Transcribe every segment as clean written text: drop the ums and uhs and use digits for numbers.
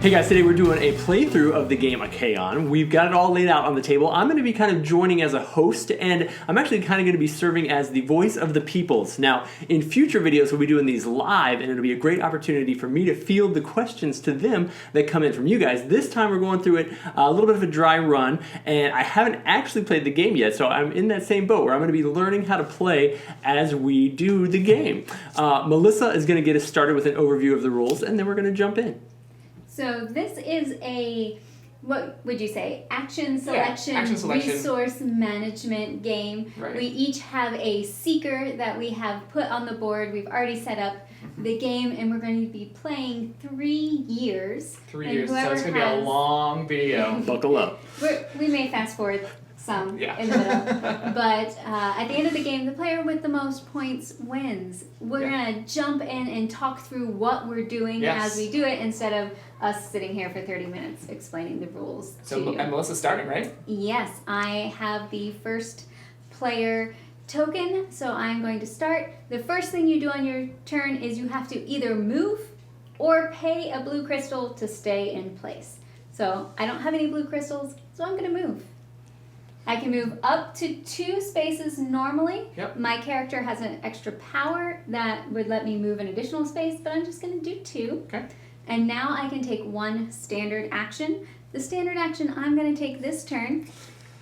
Hey guys, today we're doing a playthrough of the game Icaion. We've got it all laid out on the table. I'm going to be kind of joining as a host, and I'm actually kind of going to be serving as the voice of the peoples. Now, in future videos, we'll be doing these live, and it'll be a great opportunity for me to field the questions to them that come in from you guys. This time we're going through it a little bit of a dry run, and I haven't actually played the game yet, so I'm in that same boat where I'm going to be learning how to play as we do the game. Melissa is going to get us started with an overview of the rules, and then we're going to jump in. So this is a, what would you say, action selection, resource management game. Right. We each have a seeker that we have put on the board. We've already set up the game, and we're going to be playing 3 years. 3 years, so it's going to be a long video. Buckle up. We may fast forward some in the middle. But at the end of the game, the player with the most points wins. We're going to jump in and talk through what we're doing as we do it, instead of us sitting here for 30 minutes explaining the rules to you. And Melissa's starting, right? Yes, I have the first player token, so I'm going to start. The first thing you do on your turn is you have to either move or pay a blue crystal to stay in place. So I don't have any blue crystals, so I'm going to move. I can move up to 2 spaces normally. Yep. My character has an extra power that would let me move an additional space, but I'm just going to do 2. Okay. And now I can take 1 standard action. The standard action I'm going to take this turn.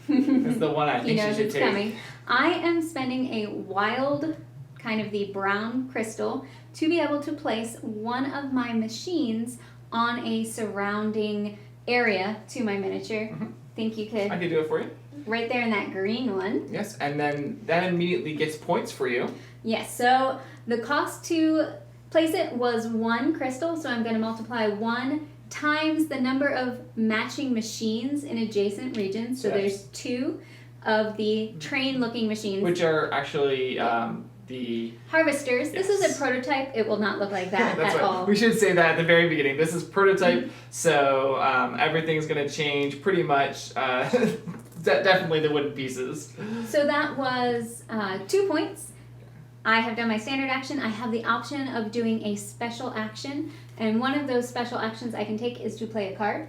It's the one I think she should take. Coming. I am spending a wild, kind of the brown crystal, to be able to place one of my machines on a surrounding area to my miniature. Think you could? I can do it for you. Right there in that green one. Yes, and then that immediately gets points for you. Yes, so the cost to place it was 1 crystal, so I'm going to multiply 1 times the number of matching machines in adjacent regions. So there's 2 of the train-looking machines. Which are actually the... harvesters. This is a prototype. It will not look like that That's at right. all. We should say that at the very beginning. This is prototype, so everything's going to change pretty much. Definitely the wooden pieces. So that was 2 points. I have done my standard action. I have the option of doing a special action, and one of those special actions I can take is to play a card.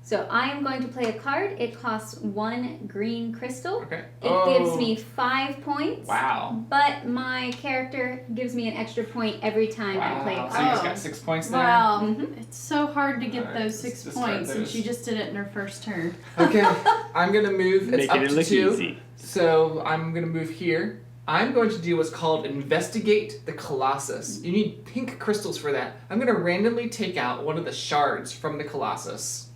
So I am going to play a card. It costs 1 green crystal. Okay. It gives me 5 points. Wow. But my character gives me an extra point every time I play a So card. you just got 6 points there? Wow. It's so hard to get Alright, those 6 let's points, start and those. she just did it in her first turn. Okay, I'm going to move. It's Making up it look to 2. easy. So I'm going to move here. I'm going to do what's called Investigate the Colossus. You need pink crystals for that. I'm going to randomly take out one of the shards from the Colossus.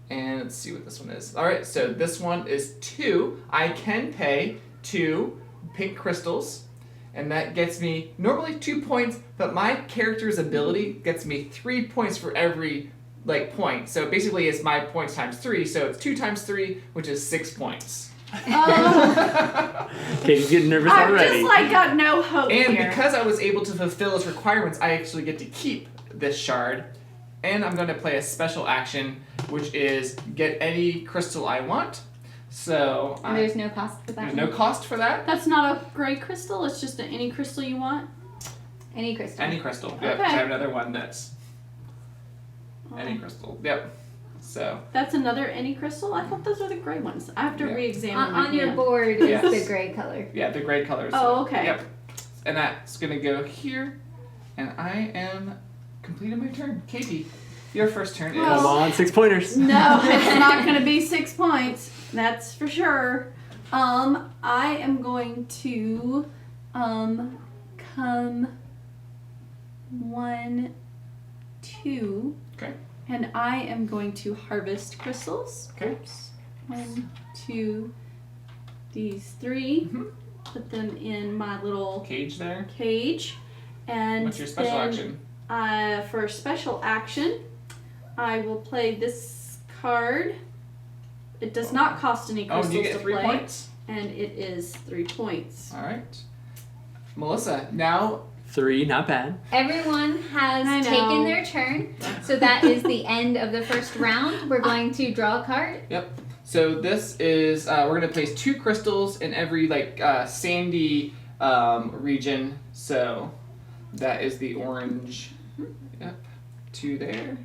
And let's see what this one is. Alright, so this one is 2. I can pay 2 pink crystals. And that gets me normally 2 points, but my character's ability gets me 3 points for every point. So basically it's my points times 3, so it's 2 times 3, which is 6 points. Katie's getting nervous I've already. just got no hope And here. because I was able to fulfill its requirements, I actually get to keep this shard. And I'm going to play a special action, which is get any crystal I want. So And there's no cost for that. there's no cost for that. That's not a gray crystal, it's just any crystal you want. Any crystal. Any crystal. Yep. Okay. I have another one that's any crystal. Yep. So That's another any crystal? I thought those were the gray ones. I have to re-examine my On your hand. board is Yes. the gray color. yeah, the gray colors. Oh, okay. Yep. And that's going to go here. And I am completing my turn. Katie, your first turn is... Come on, 6 pointers. No, it's not going to be 6 points. That's for sure. I am going to come 1, 2. Okay. And I am going to harvest crystals. Okay. Oops. 1, 2, these 3. Mhm. Put them in my little Cage there. cage. And What's your special then, action? for special action, I will play this card. It does not cost any Oh, crystals you get to 3 play, points? and it is 3 points. All right. Melissa, now 3, not bad. Everyone I has know. taken their turn, so that is the end of the first round. We're going to draw a card. Yep. So this is we're gonna place 2 crystals in every sandy region. So that is the orange. Yep. 2 there.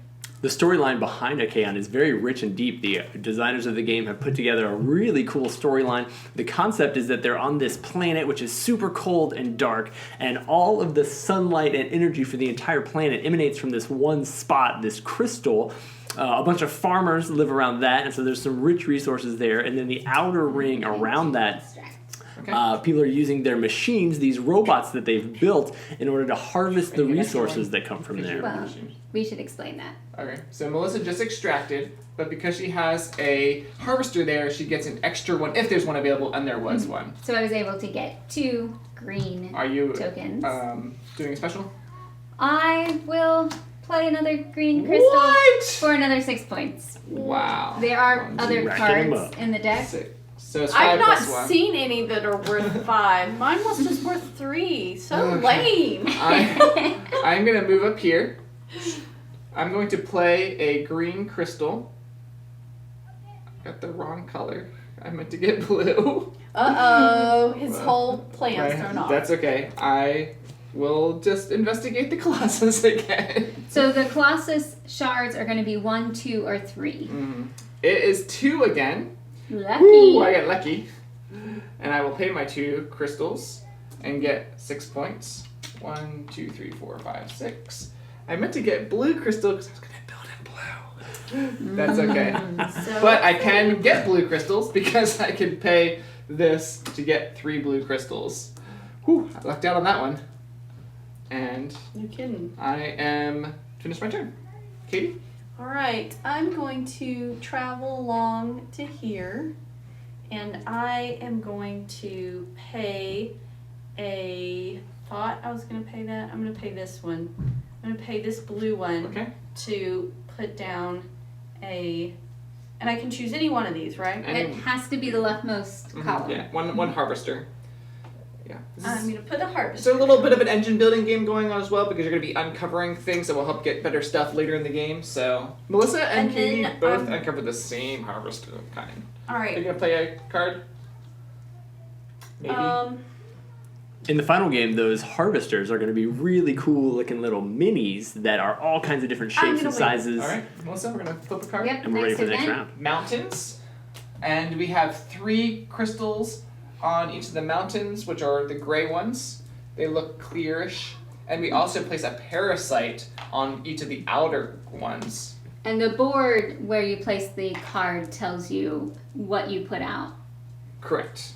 The storyline behind Icaion is very rich and deep. The designers of the game have put together a really cool storyline. The concept is that they're on this planet which is super cold and dark, and all of the sunlight and energy for the entire planet emanates from this one spot, this crystal. A bunch of farmers live around that, and so there's some rich resources there. And then the outer ring around that, people are using their machines, these robots that they've built, in order to harvest the resources that come from there. Well, we should explain that. Okay, so Melissa just extracted, but because she has a harvester there, she gets an extra one if there's one available, and there was one. So I was able to get 2 green Are you tokens. doing a special? I will play another green crystal What? for another 6 points. Wow. There are other racking 'em cards up. in the deck. So it's 5 I've not plus 1. seen any that are worth 5. Mine was just worth 3. So lame. I'm going to move up here. I'm going to play a green crystal. Got the wrong color. I meant to get blue. Uh-oh. His whole plan's thrown off. That's okay. I will just investigate the Colossus again. So the Colossus shards are going to be 1, 2, or 3. It is 2 again. Lucky. Ooh, I got lucky. And I will pay my 2 crystals and get 6 points. 1, 2, 3, 4, 5, 6. I meant to get blue crystal because I was going to build in blue. That's okay. So But I can get blue crystals because I can pay this to get 3 blue crystals. Whew, I lucked out on that one. And No kidding. I am finished my turn. Katie? All right, I'm going to travel along to here, and I am going to pay thought I was going to pay that. I'm going to pay this one. I'm going to pay this blue one Okay. to put down and I can choose any one of these, right? And- It has to be the leftmost column. Yeah, one harvester. Yeah. I'm going to put a harvest. There's a little bit of an engine building game going on as well because you're going to be uncovering things that will help get better stuff later in the game. So Melissa and And Katie then, both uncover the same harvester kind. All Are you right. going to play a card? Maybe. In the final game, those harvesters are going to be really cool looking little minis that are all kinds of different I'm shapes and gonna win. sizes. All right, Melissa, we're going to flip a card. Yep, And we're ready next for the next event. round. Mountains. And we have 3 crystals on each of the mountains, which are the gray ones. They look clearish. And we also place a parasite on each of the outer ones. And the board where you place the card tells you what you put out. Correct.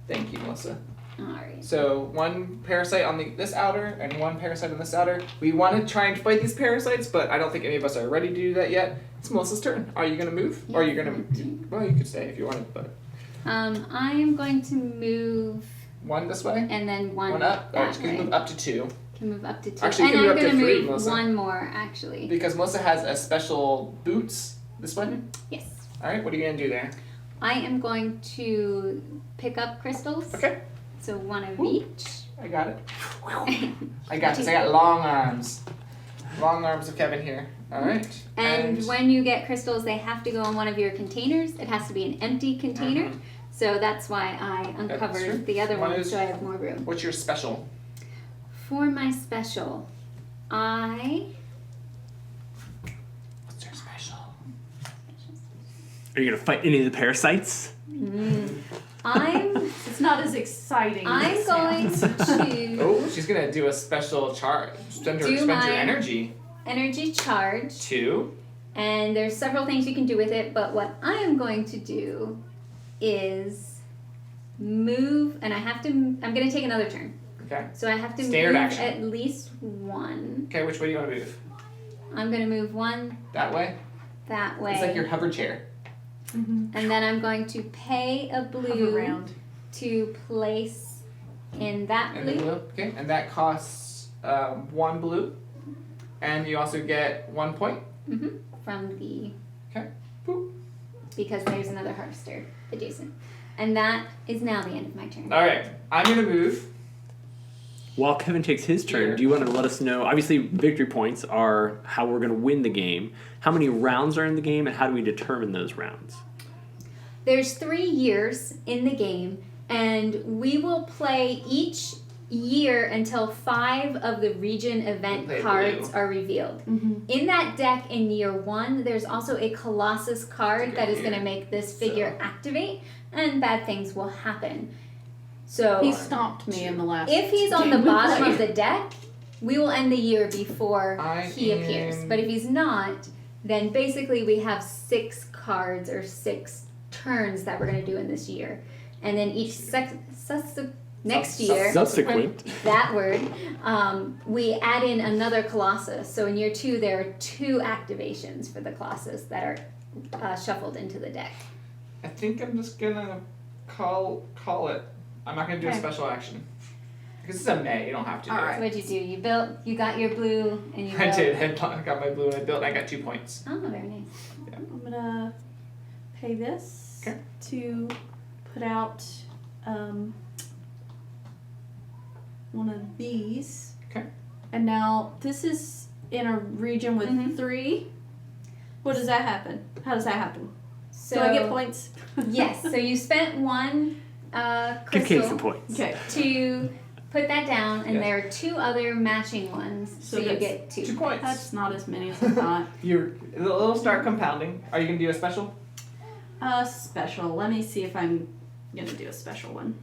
Thank you, Melissa. Alright. So 1 parasite on this outer and 1 parasite on this outer. We want to try and fight these parasites, but I don't think any of us are ready to do that yet. It's Melissa's turn. Are you going to move? Or are you going to... Well, you could stay if you wanted, but... I am going to move 1 this way? and then 1 1 up? that Alright, you way. can move up to 2. Can move up to 2. Actually, you and can I'm move up to gonna 3, move Melissa. 1 more actually. Because Melissa has a special boots this way. Yes. Alright, what are you going to do there? I am going to pick up crystals. Okay, So 1 of Ooh. each. I got it. I got this. I got long arms. Long arms of Kevin here. Alright. And when you get crystals, they have to go in one of your containers. It has to be an empty container. Mhm. So that's why I true. uncovered the other One one is- so I have more room. What's your special? For my special, What's your special? Are you going to fight any of the parasites? I'm It's not as exciting. as I'm it going sounds. to Oh, she's going to do a special charge. Spend Do your my- energy. energy charge, 2. and there's several things you can do with it, but what I am going to do is move, and I'm going to take another turn. Okay. So I have to Standard move action. at least 1. Okay, which way do you want to move? I'm going to move 1 That way? that way. It's like your hover chair. And then I'm going to pay a Hover blue around. to place in that And the blue. blue. Okay, and that costs 1 blue. And you also get 1 point. From the Okay. Boop. because there's another harvester adjacent. And that is now the end of my turn. Alright, I'm going to move. While Kevin takes his turn, Here. do you want to let us know? Obviously, victory points are how we're going to win the game. How many rounds are in the game, and how do we determine those rounds? There's 3 years in the game, and we will play each year until 5 of the region event Play cards blue. are revealed. Mm-hmm. In that deck in year 1, there's also a Colossus card that is going to make this figure activate, and bad things will happen. So He stomped me in the last. if he's on the game we bottom of played. the deck, we will end the year before he appears. But if he's not, then basically we have 6 cards or 6 turns that we're going to do in this year. And then each next year, Subsequent. that word, we add in another Colossus. So in year 2, there are 2 activations for the Colossus that are shuffled into the deck. I think I'm just gonna call it. I'm not gonna do a Okay. special action. Because it's a May, you don't have to do All it. right. So what'd you do? You got your blue, and you I built. did. I got my blue and I built. I got 2 points. Oh, very nice. I'm gonna pay this Okay. to put out one of these. Okay. And now this is in a region with Mhm. 3. What does that happen? How does that happen? So Do I get points? yes. So you spent 1 Give Kate crystal some points. Okay. to put that down, and Yes. there are 2 other matching ones, so you that's get 2. 2 points. That's not as many as I thought. It'll start compounding. Are you gonna do a special? Special. Let me see if I'm gonna do a special one.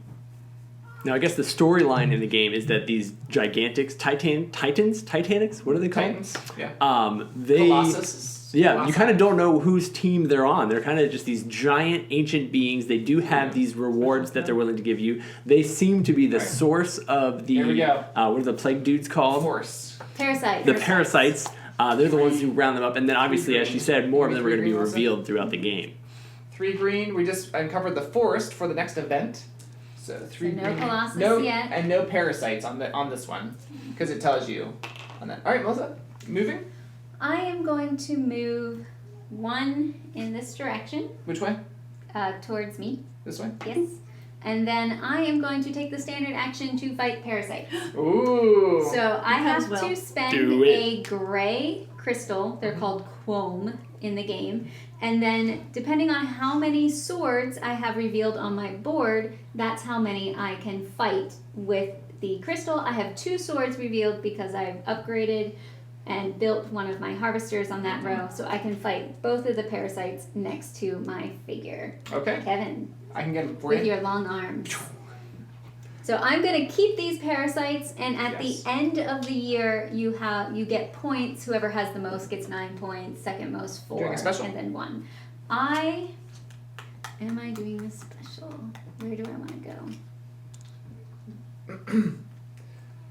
Now, I guess the storyline in the game is that these gigantics, Titanics, what are they called? Titans. Yeah. They, Colossus. yeah, you kind of don't know whose team they're on. They're kind of just these giant ancient beings. They do have these rewards that they're willing to give you. They seem to be the Right. source of the, Here we go. what are the plague dudes called? Force. Parasites. The parasites. They're the ones who round them up. And then obviously, as she said, more of them are going to be Green, Melissa? revealed throughout the game. 3 green. We just uncovered the forest for the next event. So 3 no green. Colossus no, yet. And no parasites on this one, because it tells you on that. All right, Melissa, moving. I am going to move 1 in this direction Which way? towards me. This way. Yes. And then I am going to take the standard action to fight parasites. Ooh. So I That have as well. to spend Do it. a gray crystal. They're called quome in the game. And then depending on how many swords I have revealed on my board, that's how many I can fight with the crystal. I have 2 swords revealed because I've upgraded and built one of my harvesters on that row, so I can fight both of the parasites next to my figure. Okay, Kevin, I can get them for with you. your long arms. So I'm gonna keep these parasites, and at Yes. the end of the year, you get points. Whoever has the most gets 9 points. Second most 4, Doing a special. and then 1. Am I doing a special? Where do I want to go?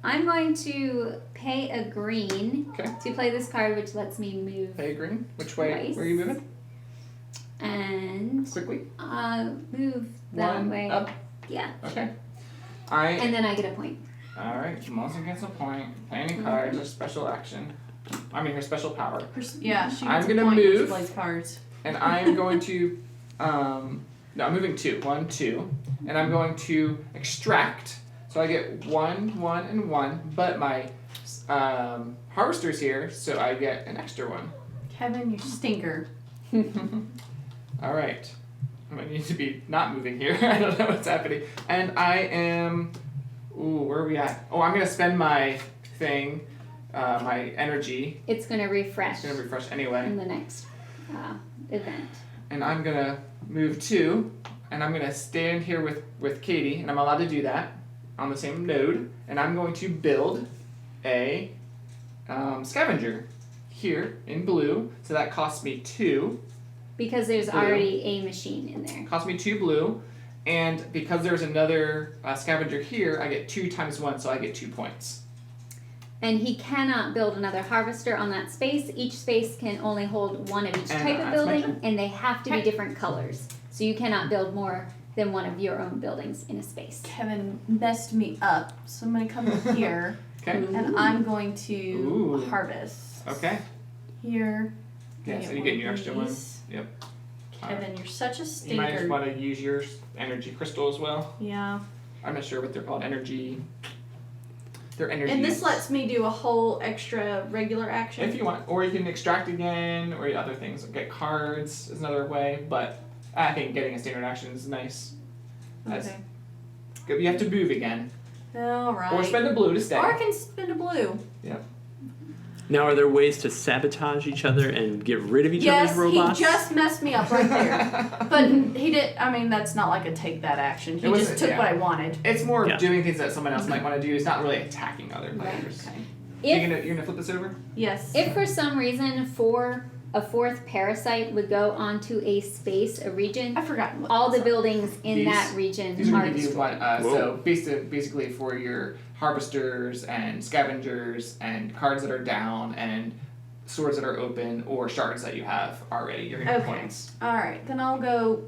I'm going to pay a green Okay. to play this card, which lets me move Pay green. Which way? Twice. Where are you moving? and Quickly. move that One way. up. Yeah, Okay. and then I get a point. All right. Melissa gets a point. Play any cards or special action. I mean, her special power. Yeah, she I'm gets a gonna point when she move. plays cards. And I am going to, no, I'm moving 2. 1, 2. And I'm going to extract. So I get 1, 1, and 1. But my harvester's here, so I get an extra 1. Kevin, you stinker. All right. I might need to be not moving here. I don't know what's happening. And I am, where are we at? Oh, I'm going to spend my thing, my energy. It's gonna refresh It's going to refresh anyway. in the next event. And I'm gonna move 2, and I'm gonna stand here with Katie, and I'm allowed to do that on the same node, and I'm going to build a scavenger here in blue, so that costs me 2. Because there's Blue. already a machine in there. Costs me 2 blue, and because there's another scavenger here, I get 2 times 1, so I get 2 points. And he cannot build another harvester on that space. Each space can only hold 1 of each And type of that's my building, turn. and they have to be Okay. different colors. So you cannot build more than 1 of your own buildings in a space. Kevin messed me up, so I'm gonna come here Okay? and I'm going to Ooh. harvest. Okay. Here. Yeah, I so get you one get of your extra 1. these. Yep. Kevin, you're such a You might just stinker. want to use your energy crystal as well. Yeah. I'm not sure what they're called. Energy. They're energy. And this lets me do a whole extra regular action. If you want, or you can extract again, or other things. Get cards is another way, but I think getting a standard action is nice. That's Okay. good. You have to move again. All right. Or spend a blue to stay. Or I can spend a blue. Yep. Now, are there ways to sabotage each other and get rid of each other's robots? He just messed me up right there. But he did. I mean, that's not like a take that action. He just took what I wanted. It's more doing things that someone else might want to do. It's not really attacking other Right, players. Okay. If, You're gonna flip this over? Yes. if for some reason a fourth parasite would go onto a space, a region, I forgot. What all the these are. buildings in that region These are are going to be destroyed. so basically for your harvesters and scavengers and cards that are down and swords that are open or shards that you have already. You're going to get points. All right. Then I'll go.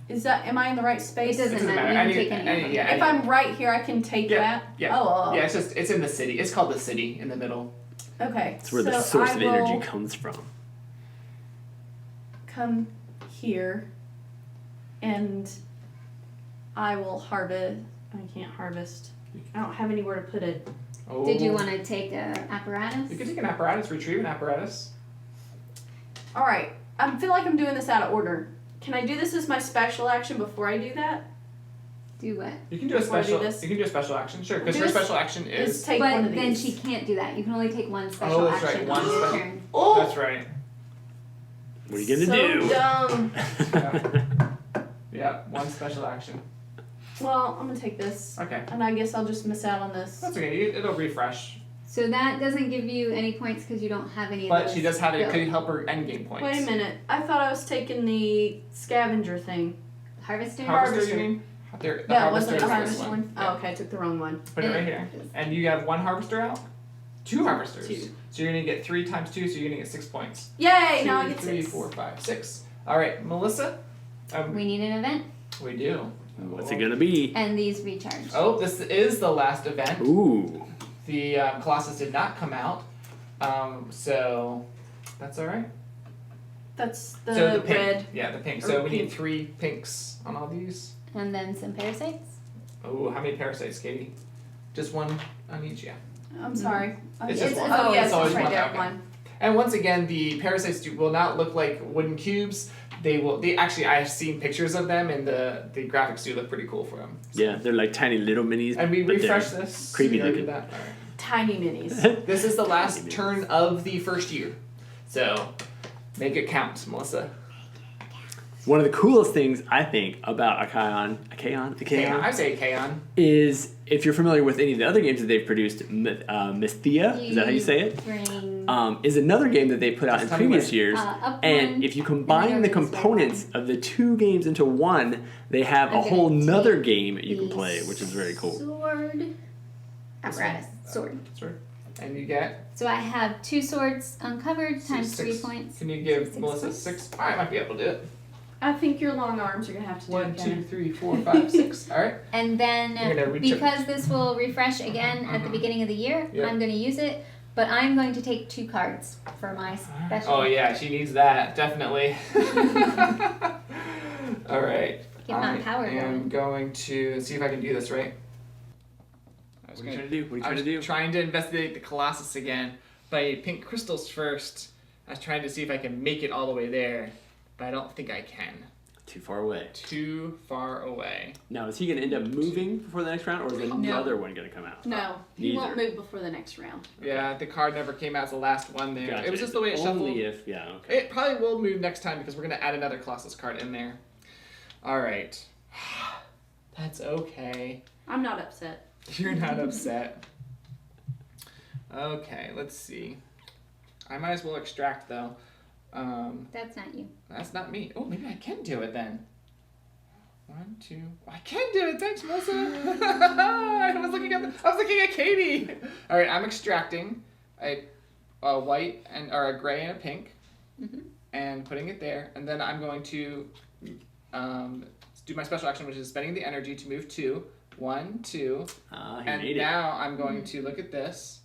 Am I in the right space? It doesn't matter. You can take any. If I'm right here, I can take that. Yeah. Oh. Yeah. It's in the city. It's called the city in the middle. Okay. It's where the so source I of will energy comes from. Come here, and I will harvest. I can't harvest. I don't have anywhere to put it. Oh. Did you want to take a apparatus? You can take an apparatus. Retrieve an apparatus. All right. I feel like I'm doing this out of order. Can I do this as my special action before I do that? Do what? You can do a Before I do special. this? You can do a special action. Sure, because Do your this- special action is. Take one But of then these. she can't do that. You can only take one special Oh, that's right, action one on your special- turn. Oh, That's right. What are you so gonna do? dumb. Yeah, one special action. Well, I'm gonna take this, Okay. and I guess I'll just miss out on this. That's okay. It'll refresh. So that doesn't give you any points because you don't have any of But those. she does have it. It go. could help her endgame points. Wait a minute. I thought I was taking the scavenger thing. Harvester? Harvester, you Harvester. mean? The Yeah, harvester wasn't it is the this harvester one. one? Oh, okay. I took the wrong one. Put it right here. And you have one harvester out? Two harvesters. Two. So you're going to get 3 times 2, so you're going to get 6 points. Yay! 2, Now I get 3, 6. 4, 5, 6. All right, Melissa? We need an event. We do. What's it gonna be? And these recharge. Oh, this is the last event. Ooh. The Colossus did not come out. So that's all right. That's the, So the pink. red. Yeah, the pink. Or So we need pink. 3 pinks on all these. And then some parasites. Oh, how many parasites, Katie? Just one on each, yeah. I'm sorry. It's just one. Oh, yes, It's always right one, there. okay. One. And once again, the parasites will not look like wooden cubes. They actually, I've seen pictures of them, and the graphics do look pretty cool for them. Yeah, they're like tiny little minis. And we but they're refresh this. creepy We already looking. did that. All right. Tiny minis. This is the last turn of the first year, so make it count, Melissa. One of the coolest things I think about Icaion I say Icaion. is if you're familiar with any of the other games that they've produced, Mysthia, is that how you say it? Bring Is another game that they put out in Just tell me previous where. years. up And one, if you and combine then the over this way components of the 2 games into one, they have I'm a whole gonna nother take game you can the play, which is very cool. Sword. Apparatus. Sword. Sword. And you get. So I have 2 swords uncovered times 3 6. points. Can you give 6 Melissa points. 6? I might be able to do it. I think your long arms are gonna have to do 1, it 2, again. 3, 4, 5, 6. All right. And then, You're gonna reach because this will refresh again at the beginning of the year, Yep. I'm going to use it. But I'm going to take 2 cards for my special. Oh yeah, she needs that definitely. All right. Get my power I am going. going to see if I can do this right. What are you trying to do? What are you I trying was to do? trying to investigate the Colossus again by pink crystals first. I was trying to see if I can make it all the way there, but I don't think I can. Too far away. Too far away. Now, is he going to end up moving before the next round, or is No. another one going to come out? No, he Neither. won't move before the next round. Yeah, the card never came out as the last one there. Gotcha. It was just the way it shuffled. Only if, yeah, okay. It probably will move next time because we're going to add another Colossus card in there. All right. That's okay. I'm not upset. You're not upset. Okay, let's see. I might as well extract though. That's not you. That's not me. Oh, maybe I can do it then. 1, 2. I can do it. Thanks, Melissa. I was looking at Katie. All right, I'm extracting a white or a gray and a pink, and putting it there, and then I'm going to do my special action, which is spending the energy to move 2. 1, 2. He And made it. now I'm going to look at this.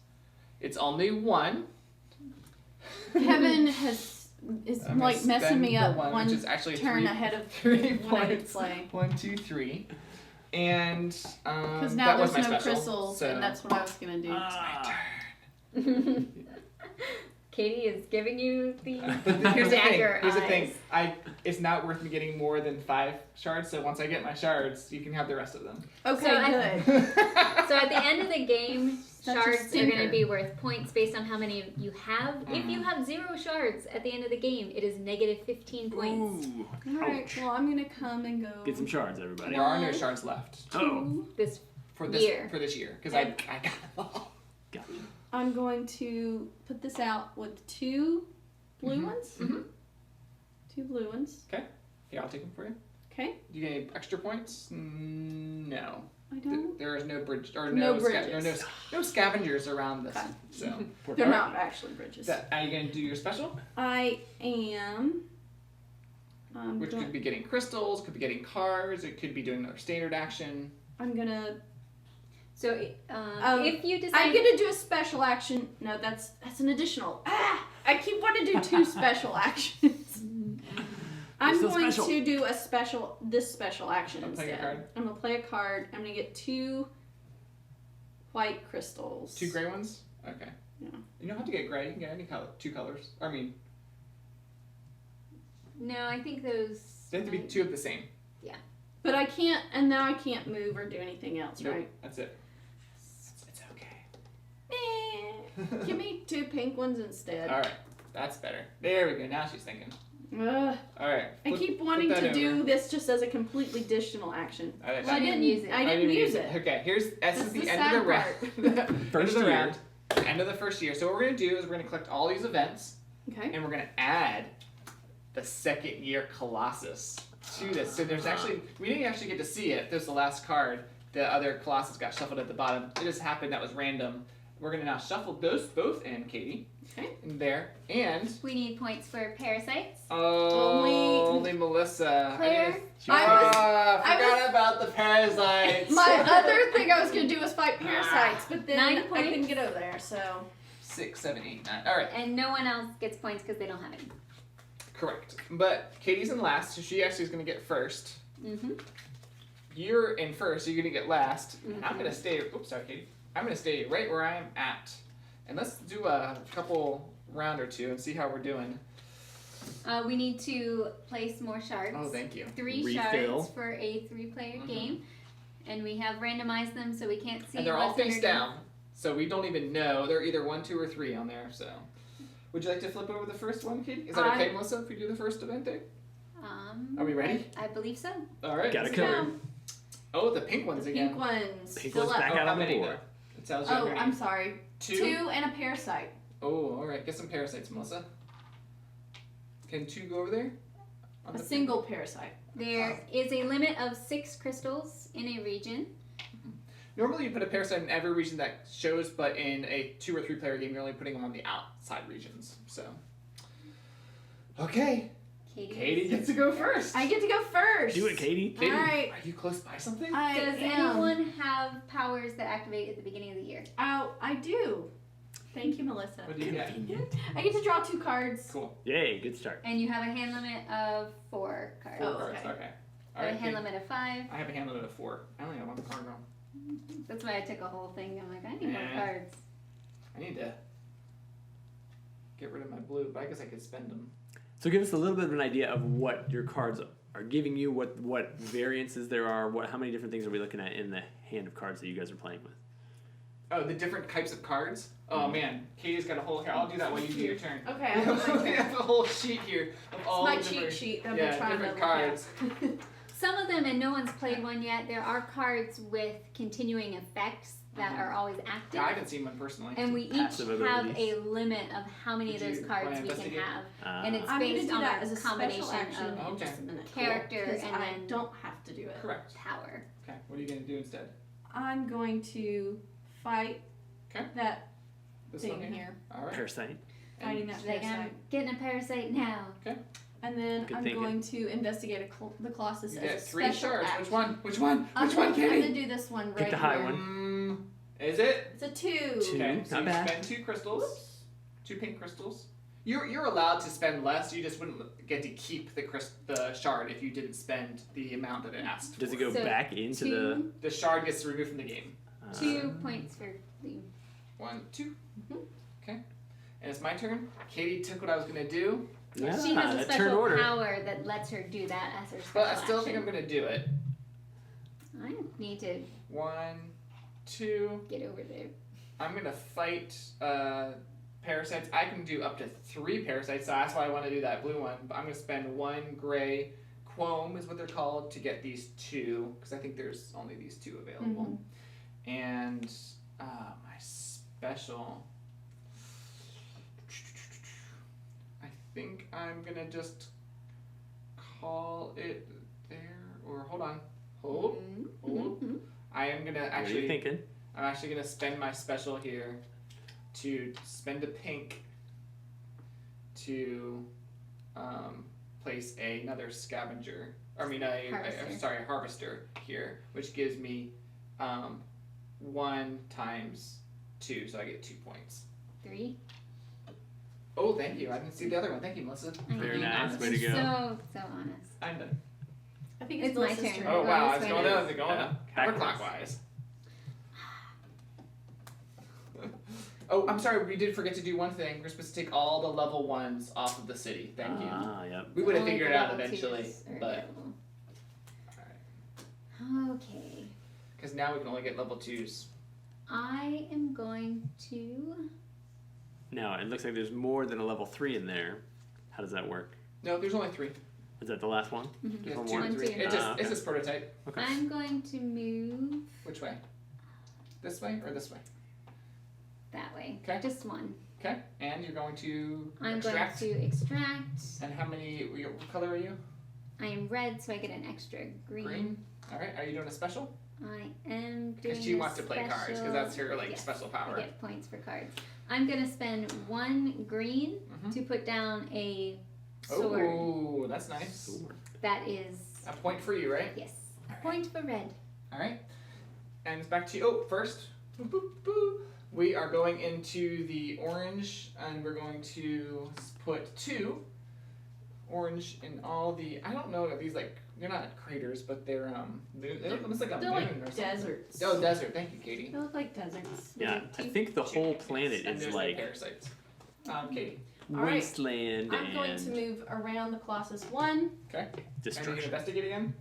It's only 1. Kevin is I'm like gonna messing spend me the up one, one which is actually turn 3 ahead of 3 when I would points. play. 1, 2, 3. And Because now that was there's my no special. crystals, So and that's what I was gonna do. Ah. Katie is giving you the But here's the thing. dagger Here's the eyes. thing. It's not worth me getting more than 5 shards. So once I get my shards, you can have the rest of them. Okay, So I- good. So at the end of the game, Such a shards are going stinker. to be worth points based on how many you have. If you have 0 shards at the end of the game, it is negative 15 points. Ooh. Alright, Ouch. well, I'm gonna come and go. Get some shards, everybody. There are no shards left Oh, This for Year. this year because I got them all. got me. I'm going to put this out with 2 blue ones. Mhm. 2 blue ones. Here, I'll take them for you. Okay. Do you get any extra points? No. I don't. There is no bridge or No no bridges. no scavengers around this. Okay. So They're not actually bridges. are you gonna do your special? I am. Which could be getting crystals, could be getting cards, it could be doing another standard action. I'm gonna. So if you decide, I'm gonna do a special action. No, that's an additional. I keep wanting to do 2 special actions. I'm so going special. to do this special action I'm playing a instead. card. I'm gonna play a card. I'm gonna get 2 white crystals. 2 gray ones? Okay. Yeah. You don't have to get gray, you can get any color. 2 colors. I mean, no, I think those. they have to be 2 of the same. But I can't, and now I can't move or do anything else, Nope, right? that's it. It's okay. Give me 2 pink ones instead. Alright, that's better. There we go, now she's thinking. Ugh. Alright. I keep wanting to do this just as a completely additional action. Alright, Well, I didn't use it. I didn't use it. Okay, this That's is the the end sad of the round. First end of the year. round. End of the first year. So what we're gonna do is we're gonna collect all these events Okay. and we're gonna add the second year Colossus to this. So there's actually we didn't actually get to see it. There's the last card. The other Colossus got shuffled at the bottom. It just happened that was random. We're gonna now shuffle those both in, Katie. Okay. In there. And We need points for parasites. only Melissa. Claire? I I forgot about the parasites. My other thing I was gonna do was fight parasites, but then 9 I couldn't points. get over there. So 6, 7, 8, 9. All right. And no one else gets points because they don't have any. Correct. But Katie's in last, so she actually is going to get first. Mm-hmm. You're in first, so you're going to get last. Mhm. I'm going to stay. Oops, sorry, Katie. I'm going to stay right where I am at. And let's do a couple round or 2 and see how we're doing. We need to place more shards. Oh, thank you. 3 Refill. shards for a 3-player Mhm. game. And we have randomized them so we can't see And they're all what's face underneath. down, so we don't even know. They're either 1, 2, or 3 on there. So, would you like to flip over the first one, Katie? Is that okay, Melissa? If we do the first event day? Are we ready? I believe so. All right. Got it let's covered. go. Oh, the pink ones the again. pink ones. Pink fill ones up. back Oh, out how on the many? board. It tells you. Oh, underneath. I'm sorry. 2 and a parasite. Oh, all right. Get some parasites, Melissa. Can 2 go over there? On A the- single parasite. There is a limit of 6 crystals in a region. Normally, you put a parasite in every region that shows, but in a 2 or 3 player game, you're only putting them on the outside regions. So, okay, Katie gets to go first. I get to go first. Do it, Katie. Katie, All right. are you close by something? I Does am. anyone have powers that activate at the beginning of the year? Oh, I do. Thank you, Melissa. What do you get? Convenient. I get to draw 2 cards. Cool. Yay, good start. And you have a hand limit of 4 cards. Oh, Cards, okay. okay. A All right, hand Katie. limit of 5. I have a hand limit of 4. I only have 1 card draw. That's why I took a whole thing. I'm like, I need more Eh. cards. I need to get rid of my blue, but I guess I could spend them. So give us a little bit of an idea of what your cards are giving you, what variances there are, how many different things are we looking at in the hand of cards that you guys are playing with? Oh, the different types of cards? Oh man, Katie's got a whole here. I'll do that while you do your turn. Okay, I have my We turn. have a whole sheet here of all my the cheat different, sheet that I've yeah, been trying to different look cards. Some of them, and no one's played one yet, there are cards with continuing effects that are always active. Yeah, I haven't seen one personally. And we each Passive have abilities. a limit of how many of Did those you cards wanna we can investigate? have. Uh, And it's I'm going to based do on that a as a combination special action of Okay. in just a minute. character 'Cause and I then don't have to do it. Correct. power. Okay, what are you going to do instead? I'm going to fight Okay. that This thing one here. All right. Parasite. Fighting that Like, I'm parasite. getting a parasite now. And then Good I'm thinking. going to investigate the Colossus You as get a 3 special shards. action. Which one? Which one? I'm Which one, going to Katie? do this one Pick right the high here. one. Is it? It's a 2. Okay, so not you bad. spend 2 crystals. 2 pink crystals. You're allowed to spend less. You just wouldn't get to keep the shard if you didn't spend the amount that it asked. Does it for. go So, back into the? The shard gets removed from the game. 2 points for the. 1, 2. Mhm. Okay. And it's my turn. Katie took what I was going to do. Yeah, She has a that turn special order. power that lets her do that as her special But I still think I'm action. going to do it. I need to 1, 2. get over there. I'm going to fight parasites. I can do up to 3 parasites, so that's why I want to do that blue one. But I'm going to spend 1 gray quome, is what they're called, to get these 2, because I think there's only these 2 available. And my special, I think I'm going to just call it there, or hold on. Hold. I am going to What are you actually, thinking? I'm actually going to spend my special here to spend a pink to place another scavenger. I mean, a harvester here, which gives me 1 times 2, so I get 2 points. 3. Oh, thank you. I didn't see the other one. Thank you, Melissa. Very nice. Way to go. So honest. I'm done. I think It's my Melissa's turn. Oh wow, this it's way. going up counterclockwise. Oh, I'm sorry, we did forget to do one thing. We're supposed to take all the level 1s off of the city. Thank you. Ah, yep. We would have Only figured the it out level eventually, 2s are but available. Okay. because now we can only get level 2s. I am going to. Now, it looks like there's more than a level 3 in there. How does that work? No, there's only 3. Is that the last one? Yeah, One 2 more? and 3. One, two. It just Okay. it's just prototype. Okay. I'm going to move Which way? This way or this way? that way. Okay. Just one. Okay. And you're going to I'm extract. going to extract. And how many? What color are you? I am red, so I get an extra green. Green. All right. Are you doing a special? I am doing. Because she wants to play cards, because that's her yes, special power. I get points for cards. I'm gonna spend 1 green Mhm. to put down a sword. Oh, that's nice. Sword. That is A point for you, right? yes. A point for red. All right. And it's back to you. Oh, first, boop, boop, boop. We are going into the orange, and we're going to put 2 orange in all the. I don't know if these they're not craters, but they look almost like a They're moon like or something. deserts. Oh, desert. Thank you, Katie. They look like deserts. Yeah, I think the whole planet And is there's like the parasites. Katie. All right. wasteland I'm going to and move around the Colossus 1. Okay. And you destruction. investigate again.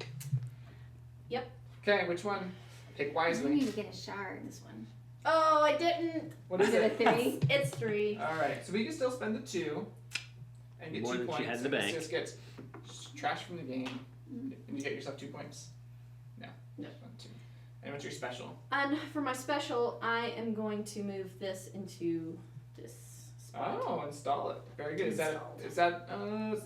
Yep. Okay, which one? Pick I wisely. need to get a shard. This one. Oh, I didn't. What is Is it it? a 3? It's 3. All right, so we can still spend the 2 and get More 2 than she points. had in the and bank. This just gets trash from the game, and you get yourself 2 points. No. No. Not 2. And what's your special? And for my special, I am going to move this into this spot. Oh, install it. Very good. Is that it's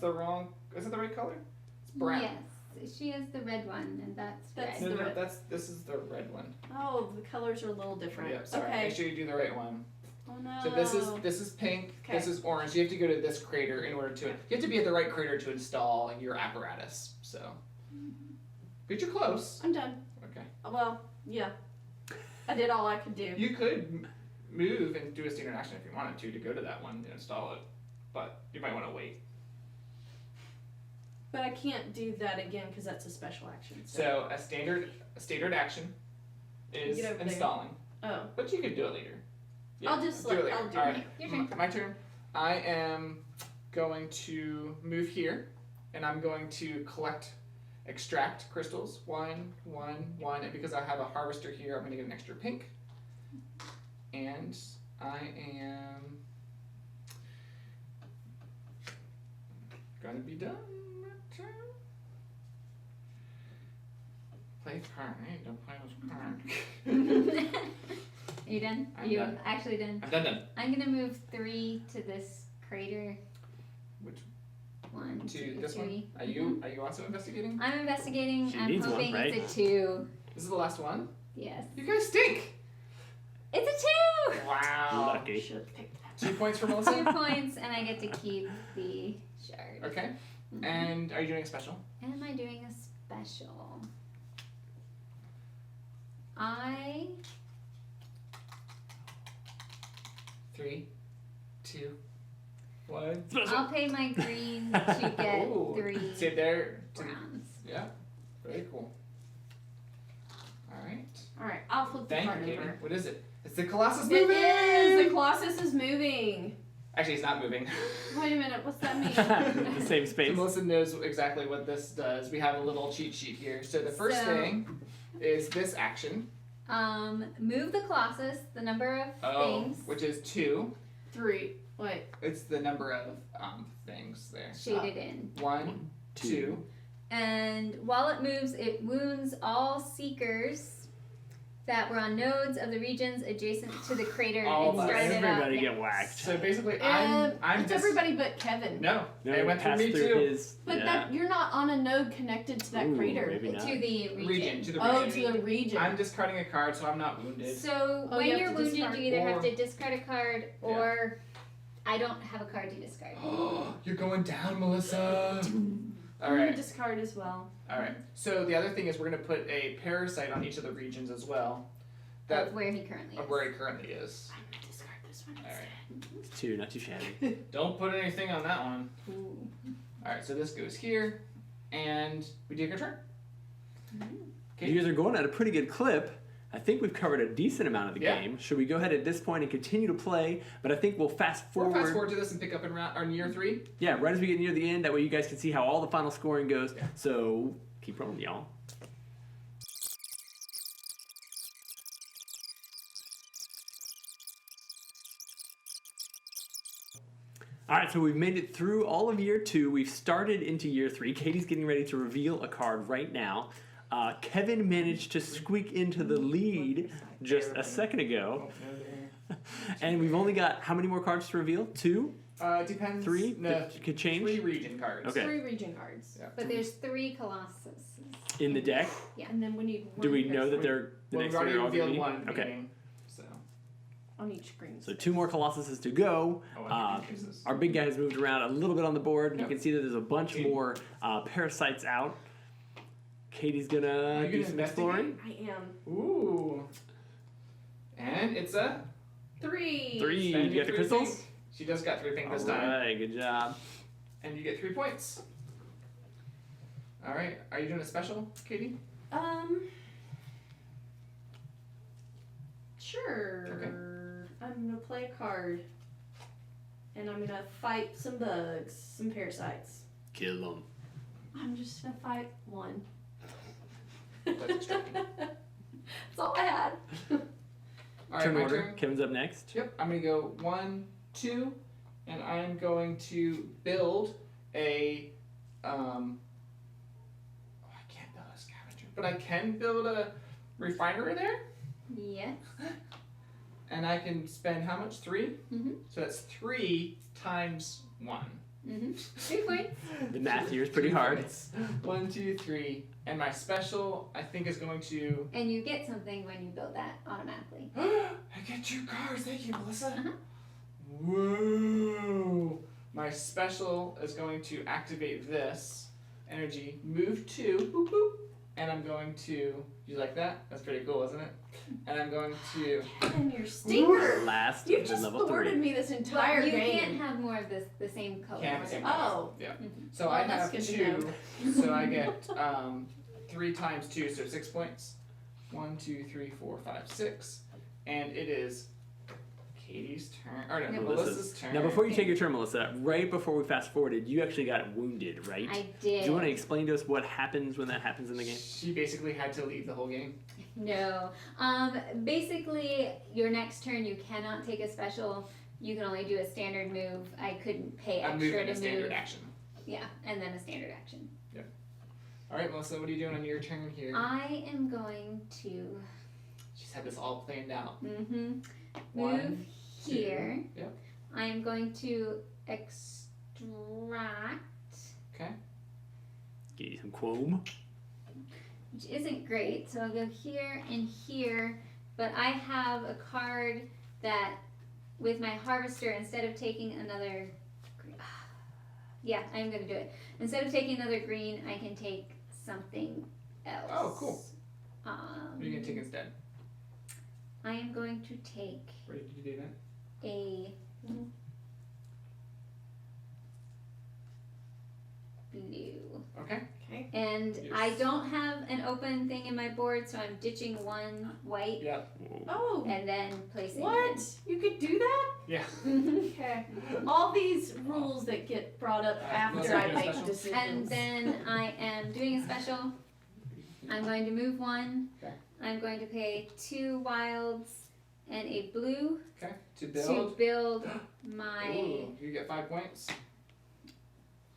the wrong? Is it the right color? It's brown. Yes, she has the red one, and that's That's red. No, the red. this is the red one. Oh, the colors are a little different. Yeah, sorry. Okay. Make sure you do the right one. Oh no. So this is pink. Okay. This is orange. You have to go to this crater in order to. You have to be at the right crater to install your apparatus. So, but you're close. I'm done. Okay. Well, yeah. I did all I could do. You could move and do a standard action if you wanted to go to that one and install it, but you might want to wait. But I can't do that again because that's a special action. So a standard action is Get over there. installing, Oh. but you could do it later. I'll just do it later. I'll do All it. right, Your turn. My turn. I am going to move here, and I'm going to extract crystals. 1, 1, 1, and because I have a harvester here, I'm going to get an extra pink. And I am gonna be done. Play card. I need to play this card. Are you done? Are I'm you done. actually done? I'm done. I'm gonna move 3 to this crater. Which 1, to 2, this 3. one? Are you also investigating? I'm investigating. She I'm needs one, hoping right? it's a 2. This is the last one. Yes. You guys stink. It's a 2! Wow. Lucky. Should have picked that. 2 points for 2 Melissa. points, and I get to keep the shard. Okay. Mhm. And are you doing a special? Am I doing a special? I 3, 2, 1. I'll pay my green to get Ooh. 3 See there. browns. Yeah. Very cool. All right. All right, I'll flip the Thank card you, Katie. over. What is it? It's the Colossus It moving. is! The Colossus is moving. Actually, it's not moving. Wait a minute, what's that mean? The same So space. Melissa knows exactly what this does. We have a little cheat sheet here. So the first So- thing is this action. Move the Colossus, the number of things Which is 2. 3. Wait. It's the number of things there. shaded in. 1, 2. And while it moves, it wounds all seekers that were on nodes of the regions adjacent to the crater All and of us. started Everybody up. get whacked. So basically, I'm It's just everybody but Kevin. no. No, They went through passed me too. his. But that you're not on a node connected to that Ooh, crater. maybe not. To the region. Region to the Oh, region. to the region. I'm discarding a card, so I'm not wounded. So Oh, when you have you're to wounded, discard you either have or- to discard a card or I don't have a card to discard. You're going down, Melissa. All I'm gonna right. discard as well. All right. So the other thing is we're gonna put a parasite on each of the regions as well. That Of where he currently is. of where he currently is. I'm gonna discard this one All right. It's 2, not too shabby. Don't put anything on that one. Ooh. All right. So this goes here, and we take our turn. You guys are going at a pretty good clip. I think we've covered a decent amount of the Yeah. game. Should we go ahead at this point and continue to play? But I think we'll fast We'll forward. fast forward to this and pick up in round or in year 3. Yeah, right as we get near the end. That way you guys can see how all the final scoring goes. Yeah. So keep rolling, y'all. All right, so we've made it through all of year 2. We've started into year 3. Katie's getting ready to reveal a card right now. Kevin managed to squeak into the lead just a second ago. And we've only got how many more cards to reveal? 2? Depends. 3? No, That could change 3 region cards. Okay. 3 region cards. Yeah. But there's 3 Colossus. in the deck. And then we need one Do we know that crystal they're the Well, next we've already three are all revealed gonna be? one. Okay. Meaning, so. on each screen. So 2 more Colossuses to go. Oh, I need pieces. Our big guy has moved around a little bit on the board. You Yep. can see that there's a bunch Katie. more parasites out. Katie's gonna Are you do gonna some investigate? exploring. I am. Ooh. And it's a 3. 3. Spend You your got the 3 crystals? pink. She does got 3 pink this All time. right, good job. And you get 3 points. Alright, are you doing a special, Katie? Sure. Okay. I'm gonna play a card. And I'm gonna fight some bugs, some parasites. Kill them. I'm just gonna fight one. That's extracting. That's all I had. Alright, Turn my order. turn. Kevin's up next. Yep, I'm gonna go 1, 2, and I'm going to build a I can't build a scavenger, but I can build a refinery there, Yes. and I can spend how much? 3? Mhm. So that's 3 times 1. 2 points. The math here is pretty 3 hard. points. 1, 2, 3, and my special I think is going to. And you get something when you build that automatically. I get 2 cards. Thank you, Melissa. Uh-huh. Whoa! My special is going to activate this energy, move 2, boop, boop, and I'm going to. You like that? That's pretty cool, isn't it? And I'm going to. And your stinker. Last You of just level thwarted 3. me this entire Well, you game. can't have more of the same color. Can't have the same Oh. Yeah. Mhm. So Well, I that's have good to 2, so I get 3 times 2, so 6 points. 1, 2, 3, 4, 5, 6, and it is Katie's turn. Or no, No, Melissa's turn. Now, before you take your turn, Melissa, right before we fast forwarded, you actually got wounded, right? I Do did. you want to explain to us what happens when that happens in the game? She basically had to leave the whole game. No. Basically, your next turn you cannot take a special. You can only do a standard move. I couldn't pay I'm extra moving to a standard move. action. Yeah, and then a standard action. All right, Melissa, what are you doing on your turn here? I am going to She's had this all planned out. move 1, here. Yep. I am going to extract. Okay. Get you some quom. Which isn't great. So I'll go here and here, but I have a card that, with my harvester, instead of taking another, yeah, I'm gonna do it. Instead of taking another green, I can take something else. Oh, cool. What Um, are you going to take instead? I am going to take Where did you do that? a blue. Okay. Okay. And Yes. I don't have an open thing in my board, so I'm ditching one white Yeah. Oh. and then placing What? You could do that? Yeah. Mhm. Okay. All these rules that get brought up after I make And decisions. then I am doing a special. I'm going to move one. Okay. I'm going to pay 2 wilds and a blue Okay. To to build. build my. Ooh, you get 5 points.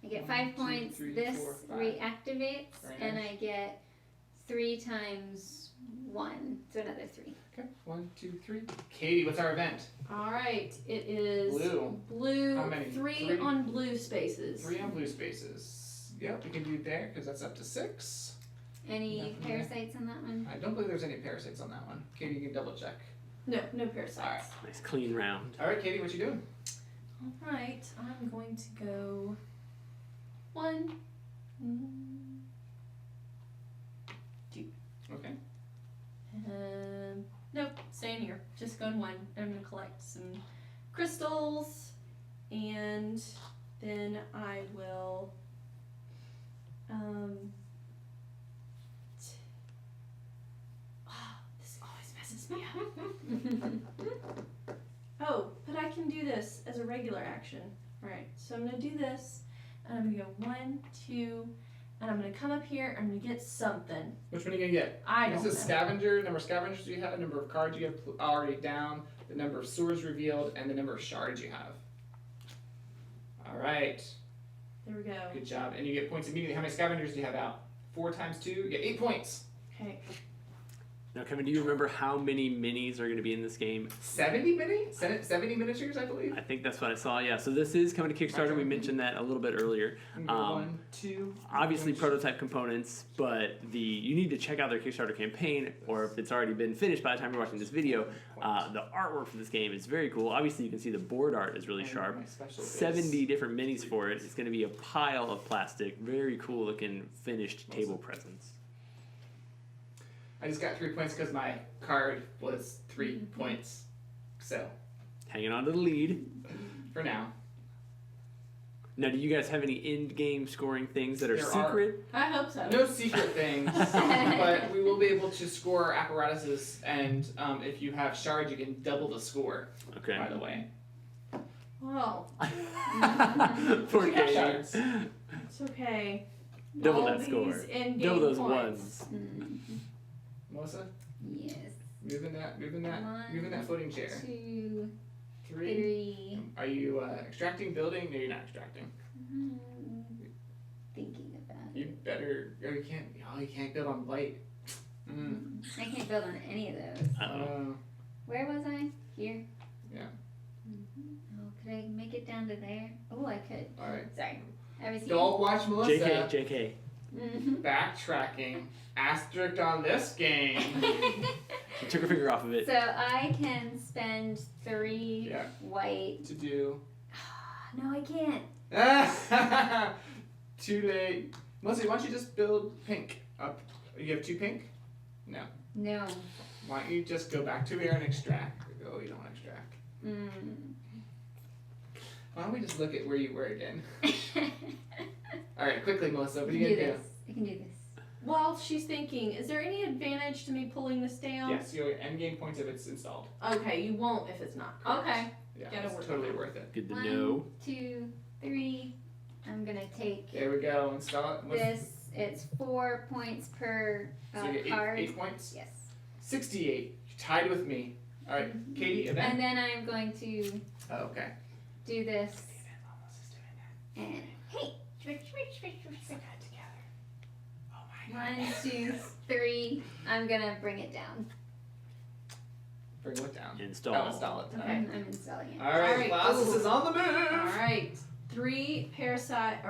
I get 1, 5 2, points. 3, This 4, 5. reactivates, Very and nice. I get 3 times 1, so another 3. Okay. 1, 2, 3. Katie, what's our event? All right. It is Blue. blue. How many? 3 3? on blue spaces. 3 on blue spaces. Yep, we can do there because that's up to 6. Any Nothing there. parasites on that one? I don't believe there's any parasites on that one. Katie, you can double check. No parasites. Nice clean round. All right, Katie, what you doing? All right. I'm going to go 1. Okay. Nope, staying here. Just going 1. I'm gonna collect some crystals, and then I will. This always messes me up. Oh, but I can do this as a regular action. All right, so I'm gonna do this, and I'm gonna go 1, 2. And I'm gonna come up here. I'm gonna get something. Which one are you gonna get? I don't This is know. scavenger, number of scavengers you have, the number of cards you have already down, the number of swords revealed, and the number of shards you have. All right, There we go. good job. And you get points immediately. How many scavengers do you have out? 4 times 2, you get 8 points. Okay. Now, Kevin, do you remember how many minis are going to be in this game? 70 miniatures, I believe. I think that's what I saw. Yeah. So this is coming to Kickstarter. We mentioned that a little bit earlier. Number 1, 2. Obviously prototype components, but you need to check out their Kickstarter campaign, or if it's already been finished by the time you're watching this video. The artwork for this game is very cool. Obviously, you can see the board art is really And sharp. my special is- 70 different minis for it. It's going to be a pile of plastic. Very cool looking finished table presents. I just got 3 points because my card was 3 points. So, Hanging on to the lead. for now. Now, do you guys have any in-game scoring things that are There are. secret? I hope so. No secret things, but we will be able to score apparatuses, and if you have shards, you can double the score, Okay. by the way. Well, Poor You have Katie. shards. it's okay. Double All that these score. in-game Double those points. ones. Melissa, Yes. moving that 1, floating chair. 2, 3. 3. Are you extracting, building? No, you're not extracting. Thinking about it. You better. Oh, you can't. Oh, you can't build on light. I can't build on any of those. Uh-oh. Where was I? Here? Yeah. Oh, could I make it down to there? Oh, I could. All right. Sorry. I was here. Don't watch Melissa. JK. Backtracking. Asterisk on this game. She took her finger off of it. So I can spend 3 Yeah. white. To do. No, I can't. Too late. Melissa, why don't you just build pink up? You have 2 pink? No. No. Why don't you just go back to here and extract? Oh, you don't want to extract. Why don't we just look at where you were again? All right, quickly, Melissa. What are you do gonna do? this. I can do this. While she's thinking, is there any advantage to me pulling this down? Yes, your end game points if it's installed. Okay, you won't if it's not. Correct. Okay. Yeah, Gotta it's work totally on it. worth it. Good to 1, know. 2, 3. I'm gonna take There we go. Install it. this. It's 4 points per So you get card. 8 points. Yes. 68. You're tied with me. All right, Katie, event. And then I'm going to Oh, okay. do this. Melissa's doing that. And hey. Look at it together. Oh my 1, 2, 3. I'm gonna bring it down. Bring what down? Install. Oh, install it. Okay. I'm installing it. All right, All right, Colossus ooh. is on the move. All right. 2 parasites.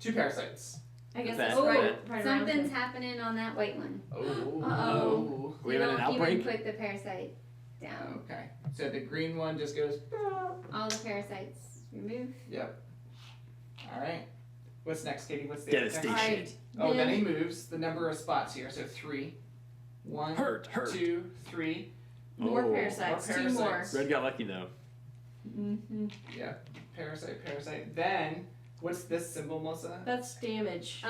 2 parasites. I guess That- that's right. Oh, right something's around happening on that white one. Oh. Uh-oh. We You have an don't outbreak? even put the parasite down. Okay. So the green one just goes. All the parasites remove. Yep. All right. What's next, Katie? What's the Devastation. All right. Oh, then he moves the number of spots here. So 3. 1, Hurt. 2, 3. More Oh. parasites. More 2 more. parasites. Red got lucky though. Yep. Parasite. Then, what's this symbol, Melissa? That's damage.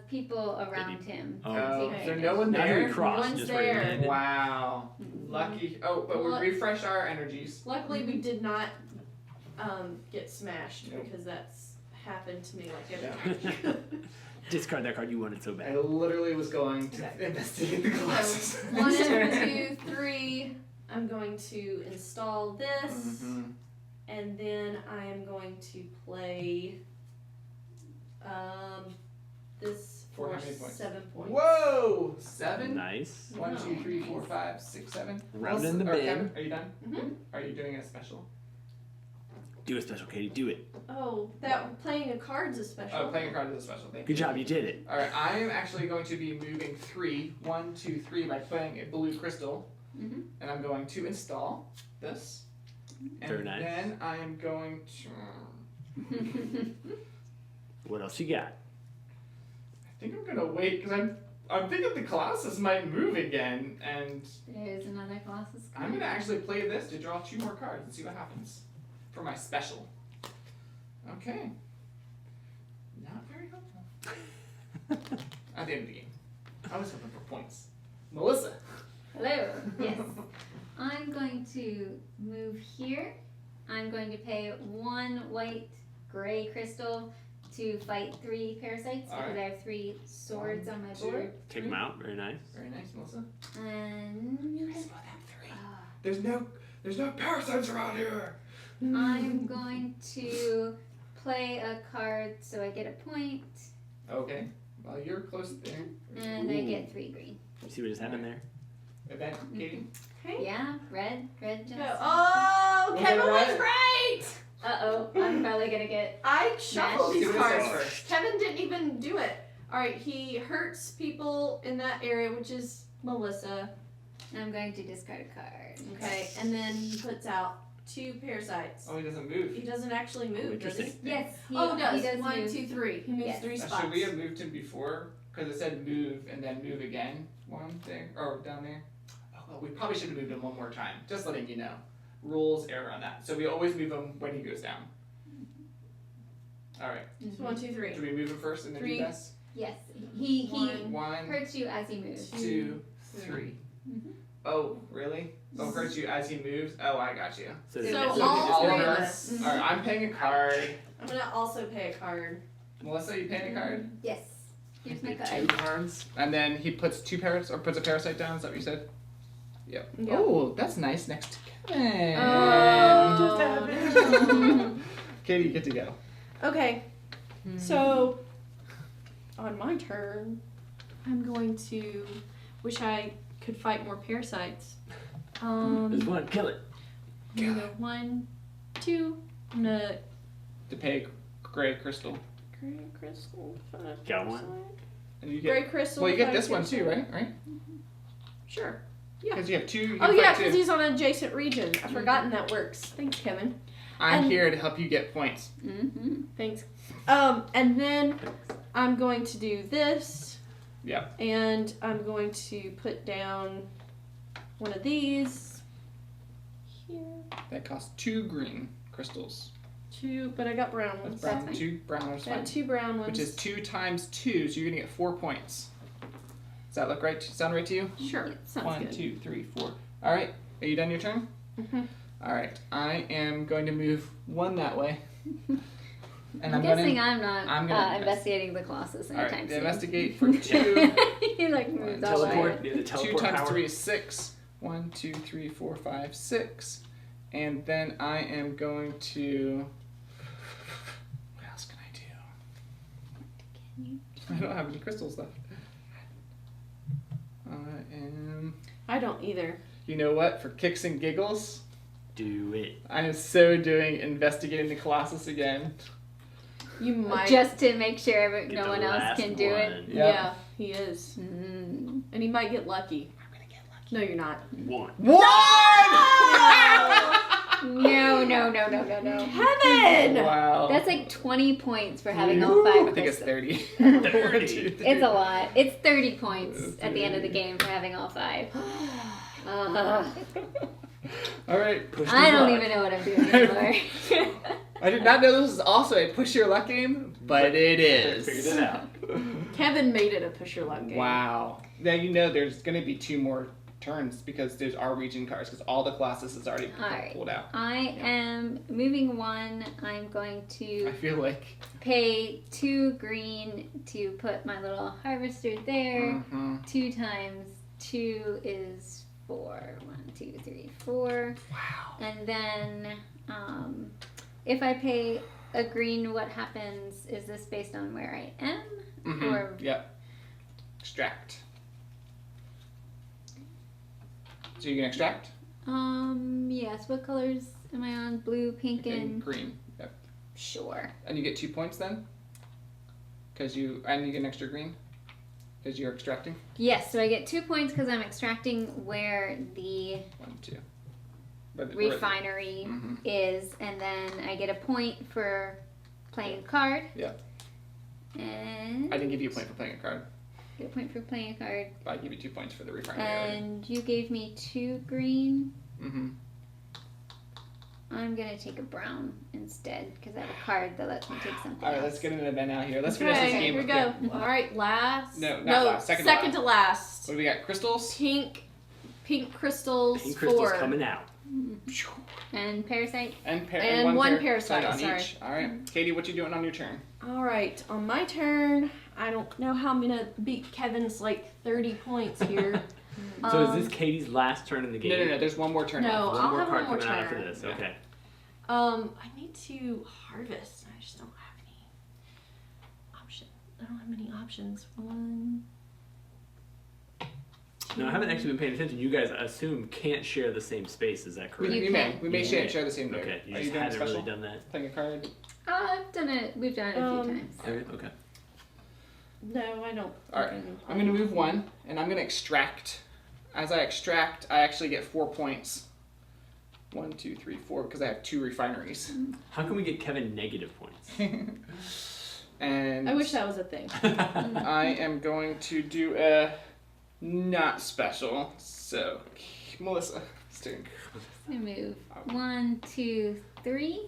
People around him. Oh. take so damage. no one Now there? we cross One's just there. red-handed. Wow. Lucky. Oh, but we Look. refresh our energies. Luckily, we did not get smashed Nope. because that's happened to me like every time. Discard that card you wanted so I bad. literally was going to investigate the Colossus. So 1, 2, 3. I'm going to install this, Mhm. and then I am going to play this For for how many points? 7 points. Whoa! 7? Nice. 1, 2, 3, 4, 5, 6, 7. Round in the Or bin. Kevin, are you done? Mhm. Are you doing a special? Do a special, Katie. Do it. Oh, that playing a card's a special. Oh, playing a card is a special. Thank Good you. job. You did it. Alright, I am actually going to be moving 3, 1, 2, 3 by playing a blue crystal. Mhm. And I'm going to install this. And Very nice. then I am going to. What else you got? I think I'm gonna wait because I'm thinking the Colossus might move again, and There's another Colossus card. I'm gonna actually play this to draw 2 more cards and see what happens for my special. Okay. Not very helpful. At the end of the game, I was hoping for points. Melissa. Hello. Yes. I'm going to move here. I'm going to pay 1 white gray crystal to fight 3 parasites because Alright. I have 3 swords 1, on my 2. board. Take them out. Very nice. Very nice, Melissa. And Ah, There's no parasites around here. I'm going to play a card so I get a point, Okay. Well, you're close there. and I get 3 green. You see what just happened there? Event, Katie. Okay. Yeah, red just. Go. Oh, Was Kevin it was right? right! Uh-oh, I'm probably gonna get... I shuffled Match. these Let's do this cards. first. Kevin didn't even do it. Alright, he hurts people in that area, which is Melissa. I'm going to discard a card. Okay, and then he puts out 2 parasites. Oh, he doesn't move. He doesn't actually move, does he? Interesting. Yes, he, Oh, he does. he does 1, move. 2, 3. He moves Yes. 3 Now, spots. should we have moved him before? Because it said move and then move again. One thing, or down there. Oh, well, we probably should have moved him one more time. Just letting you know. Rules error on that. So we always move him when he goes down. All right. So 1, 2, 3. Do we move him first and then 3. do this? Yes, he 1, hurts you as he moves. 2, 3. Oh, really? Oh, hurts you as he moves? Oh, I got you. So, So so all just three order. of us. All right, I'm paying a card. I'm gonna also pay a card. Melissa, you paying a card? Yes. Here's my 2 card. cards. And then he puts 2 parasites, or puts a parasite down. Is that what you said? Yep. Yep. Oh, that's nice. Next to Kevin. Oh. Katie, you get to go. Okay, so on my turn, I'm going to wish I could fight more parasites. There's one. Kill it. I'm gonna go 1, 2. I'm gonna To pay gray crystal. gray crystal. Got one. And you Gray get. crystal. Well, you get fight this one crystal. too, right? Right? Sure. Yeah. Because you have 2. You Oh can yeah, fight because 2. he's on an adjacent region. I've forgotten that works. Thanks, Kevin. I'm and- here to help you get points. Mm-hmm. Thanks. And then I'm going to do this. Yeah. And I'm going to put down one of these here. That costs 2 green crystals. 2, but I got brown That's ones. brown. fine. 2 brown are I got fine. 2 brown ones. Which is 2 times 2, so you're gonna get 4 points. Does that look right? Sound right to you? Sure. Sounds 1, good. 2, 3, 4. All right. Are you done your turn? Mhm. All right. I am going to move 1 that way. And I'm guessing I'm not I'm gonna investigating the Colossus All anytime right. soon. Investigate for 2. He like moves all Teleport. over. Need the 2 teleport times power. 3 is 6. 1, 2, 3, 4, 5, 6. And then I am going to. What else can I do? I don't have any crystals left. I am. I don't either. You know what? For kicks and giggles, Do it. I am so doing investigating the Colossus again. You might. Just to make sure Get no the one else last can do it. one. Yeah, he is. Mm. And he might get lucky. I'm gonna get lucky. No, you're not. 1. No. Kevin! Wow. That's like 20 points for having all 5 I think it's crystals. 30. 30. It's a lot. It's 30 points at the end of the game for having all 5. All right. Push I the don't luck. even know what I'm doing anymore. I did not know this was also a push your luck game, but it is. Figured it out. Kevin made it a push your luck game. Wow. Now you know there's going to be 2 more turns because there's our region cards because all the Colossus is already Alright. pulled out. I am moving 1. I'm going I to feel like pay 2 green to put my little harvester there. mm-hmm. 2 times 2 is 4. 1, 2, 3, 4. Wow. And then if I pay a green, what happens? Is this based on where I am? Mm-hmm. Or Yep. Extract. So you can extract? yes. What colors am I on? Blue, pink, and green. Yep. sure. And you get 2 points then? And you get an extra green? Because you're extracting? Yes, so I get 2 points because I'm extracting where the 1, 2. refinery Mm-hmm. is, and then I get a point for playing a card. Yeah. And I didn't give you a point for playing a card. get a point for playing a card. But I give you 2 points for the refinery area. And you gave me 2 green. Mm-hmm. I'm gonna take a brown instead because I have a card that lets me take something Alright, else. let's get into the event out here. Let's finish this Okay, game. here we go. All right, last. No, not last. Second to last. What do we got? Crystals? Pink crystals. Pink crystals 4. coming out. And parasite. And one parasite parasite, on sorry. each. Alright. Katie, what you doing on your turn? All right, on my turn, I don't know how I'm gonna beat Kevin's like 30 points here. So is this Katie's last turn in the game? No. There's one more turn No, left. I'll One more have card one more coming out after turn. this. Yeah. Okay. I need to harvest. I just don't have any option. I don't have many options. 1. No, I haven't actually been paying attention. You guys, I assume, can't share the same space. Is that correct? You We may. can. We may You may. share the same node. Okay. You Are just you doing a haven't special? really done that. Playing a card? I've done it. We've done it a few times. Okay. No, I don't. Alright, I'm going to move 1, and I'm going to extract. As I extract, I actually get 4 points. 1, 2, 3, 4, because I have 2 refineries. How can we get Kevin negative points? And I wish that was a thing. I am going to do a not special. So, Melissa, stink. I move 1, 2, 3.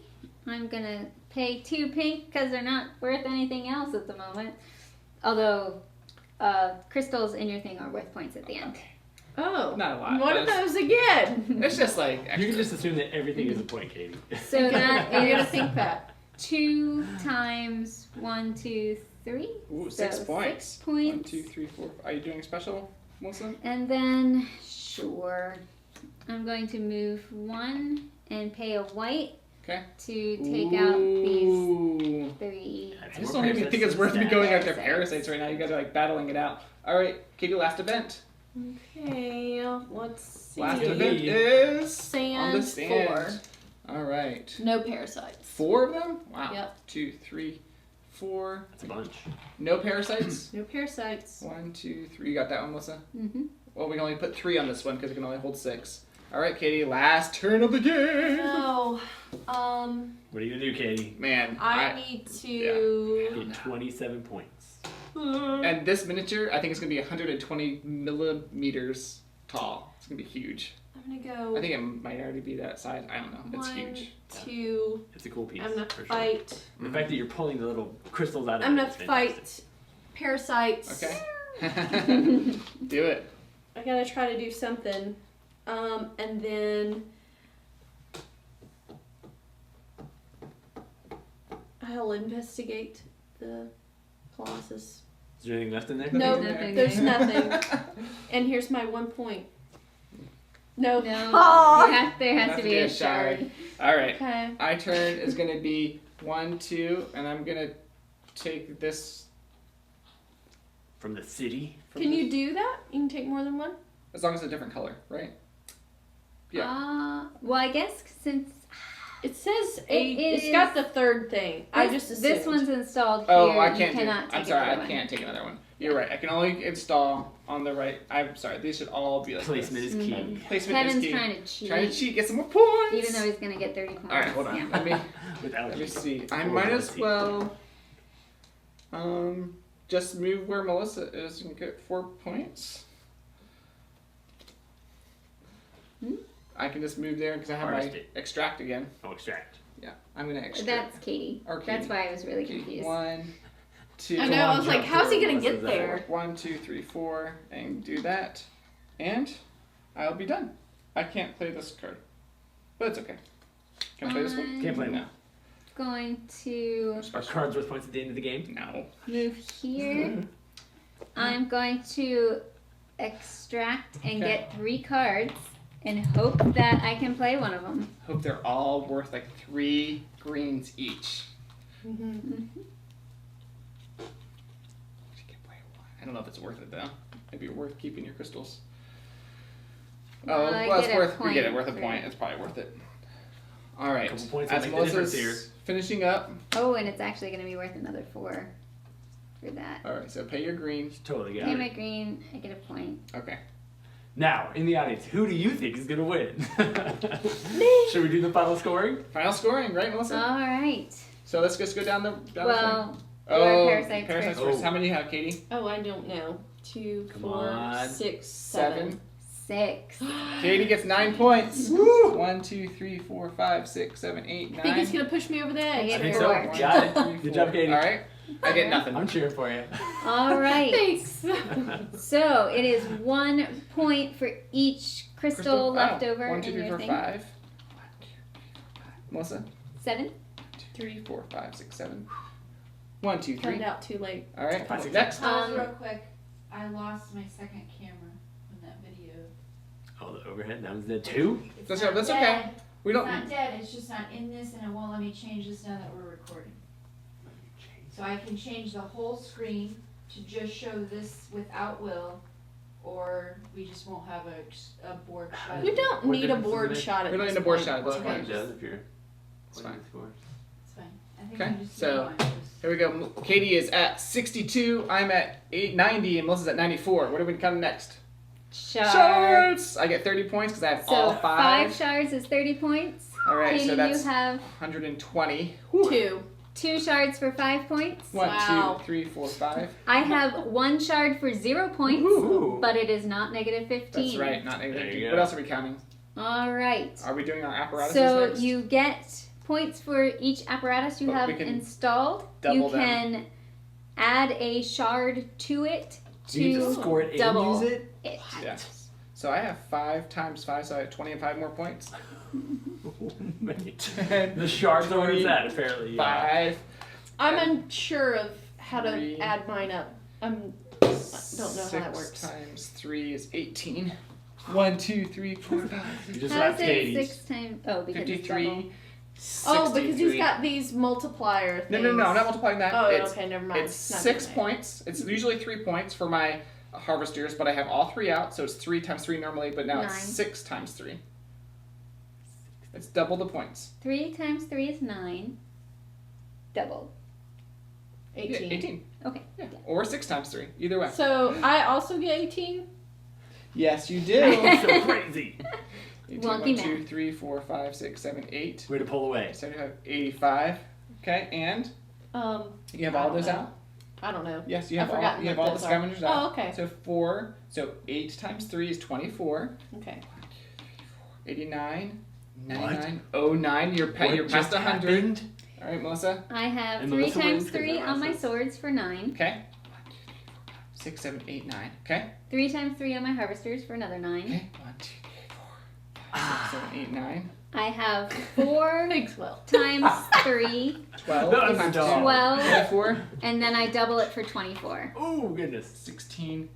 I'm gonna pay 2 pink because they're not worth anything else at the moment. Although crystals in your thing are worth points at the end. Oh, Not a lot, One but of those again. It's just like You extra. can just assume that everything is a point, Katie. So that You're gonna is think that. 2 times 1, 2, 3. Ooh, So 6 points. 6 points. 1, 2, 3, 4. Are you doing special, Melissa? And then, sure, I'm going to move 1 and pay a white Okay. to take out these Ooh. 3. I just don't even think it's worth me going after parasites right now. You guys are like battling it out. All right, Katie, last event. Okay, let's see. Last Yeah. event is Sand, on the stand. 4. All right. No parasites. 4 of them? Wow. Yep. 2, 3, 4. That's a bunch. No parasites? No parasites. 1, 2, 3. You got that one, Melissa? Mm-hmm. Well, we can only put 3 on this one because it can only hold 6. All right, Katie, last turn of the game. No. What are you gonna do, Katie? Man, I need to. Get 27 points. And this miniature, I think it's going to be 120 millimeters tall. It's going to be huge. I'm gonna go. I think it might already be that size. I don't know. It's 1, huge. 2. It's a cool piece. I'm gonna for sure. fight. The fact that you're pulling the little crystals out of I'm it gonna is fantastic. fight parasites. Okay. Do it. I gotta try to do something. And then I'll investigate the Colossus. Is there anything left in there? No, Nothing. there's nothing. And here's my 1 point. No. No, Oh! there has to be a shard. All right. Okay. My turn is going to be 1, 2, and I'm going to take this. From the city? From Can the- you do that? You can take more than one? As long as it's a different color, right? Yeah. Well, I guess since It says It it's got the third thing. I just assumed. this one's installed here, Oh, I can't you do. cannot take I'm sorry, another I one. can't take another one. You're right. I can only install on the right. I'm sorry. These should all be like Placement this. is key. Mhm. Placement Kevin's is key. trying to cheat, Trying to cheat, get some more points. even though he's gonna get 30 points. All right, hold on. Yeah. Let me Without see. I Or might as ability. well just move where Melissa is and get 4 points. Hmm? I can just move there because I have Harvest my it. extract again. Oh, extract. Yeah, I'm gonna extract. That's Katie. Or That's Katie. why I was really Okay, confused. 1, 2. I know. I was like, jump how's he through gonna get Melissa's there? 1, 2, 3, 4, and do that, and I'll be done. I can't play this card. But it's okay. Can I play this one? Can't play No. Going to Are cards worth points at the end of the game? No. move here. I'm going to extract and Okay. get 3 cards and hope that I can play one of them. Hope they're all worth like 3 greens each. I don't know if it's worth it though. Maybe worth keeping your crystals. Oh, I well, it's get a worth. We get it point worth a for point. it. It's probably worth it. All right. Couple points will As make the difference Melissa's here. finishing up. Oh, and it's actually going to be worth another 4 for that. All right. So pay your green. Totally got Pay it. my green, I get a point. Okay. Now, in the audience, who do you think is going to win? Should we do the final scoring? Final scoring, right, Melissa? All right. So let's just go down the. Down Well, the do our thing. parasites parasites first. first. How many do you have, Katie? Oh, I don't know. 2, Come 4, on. 6, 7. 6. Katie gets 9 points. Woo! 1, 2, 3, 4, 5, 6, 7, 8, 9. I think he's gonna push me over the I edge. get I think four. so. One, Got it. 3, Good 4. job, Katie. All right. I get nothing. I'm cheering for you. All right. Thanks. So it is 1 point for each crystal left over 1, 2, in 3, your 4, thing. 5. Melissa? 7. 3, 4, 5, 6, 7. 1, 2, 3. Found out too late. All right. Five, six, Next. Pause real quick. I lost my second camera in that video. Oh, the overhead. That was the 2? It's That's not right, that's okay. dead. We It's don't. not dead. It's just not in this, and it won't let me change this now that we're recording. So I can change the whole screen to just show this without Will, or we just won't have a board shot. You don't What need a difference does it board make? shot at We don't this need a board point. shot at this Okay. point. It does if you're. It's fine. It's fine. I think Okay, I'm just so- doing one. Here we go. Katie is at 62. I'm at 90, and Melissa's at 94. What are we coming next? Shard. Shards! I get 30 points because I have So all 5 5. shards is 30 points. All right, Katie, so that's you have 120. 2. 2 shards for 5 points. 1, Wow. 2, 3, 4, 5. I have 1 shard for 0 points, Ooh. but it is not negative 15. That's right, not There negative. you What go. else are we counting? All right. Are we doing our apparatuses So next? you get points for each apparatus you But have we can installed. double You them. can add a shard to it Do you need to to score it double and use it? it. Yes. So I have 5 times 5, so I have 25 more points. The shards are where it's at, apparently. Yeah. 5. I'm unsure of how to 3. add mine up. I don't know how that 6 works. times 3 is 18. 1, 2, 3, 4, 5. You just How left is it Katie's. 6 times? Oh, because it's double. 53. Oh, because he's 63. got these multiplier things. No, I'm not multiplying that. Oh, it's okay, never mind. it's Not 6 doing that. points. It's usually 3 points for my harvesters, but I have all 3 out, so it's 3 times 3 normally, but now it's 9. 6 times 3. It's double the points. 3 times 3 is 9. Double. 18. Yeah, 18. Okay. Yeah. Or 6 times 3. Either way. So I also get 18? Yes, you do. So crazy. 18, Wonky 1, 2, math. 3, 4, 5, 6, 7, 8. Way to pull away. 75, 85. Okay, and you have I all don't those know. out? I don't know. Yes, you I've have all. forgotten You have what all the those are. scavengers out. Oh, okay. So 4. So 8 times 3 is 24. Okay. 89. What? 99. 09. You're What you're just past 100. happened? All right, Melissa. I have And 3 Melissa times wins 'cause 3 I'm on my restless. swords for 9. Okay. 6, 7, 8, 9. Okay. 3 times 3 on my harvesters for another 9. Okay. 1, 2, 3, 4, 5, 6, 7, 8, 9. I have 4 Thanks, Will. times 3, 12. That was times dumb. 2. 12, 24. and then I double it for 24. Oh, goodness. 16.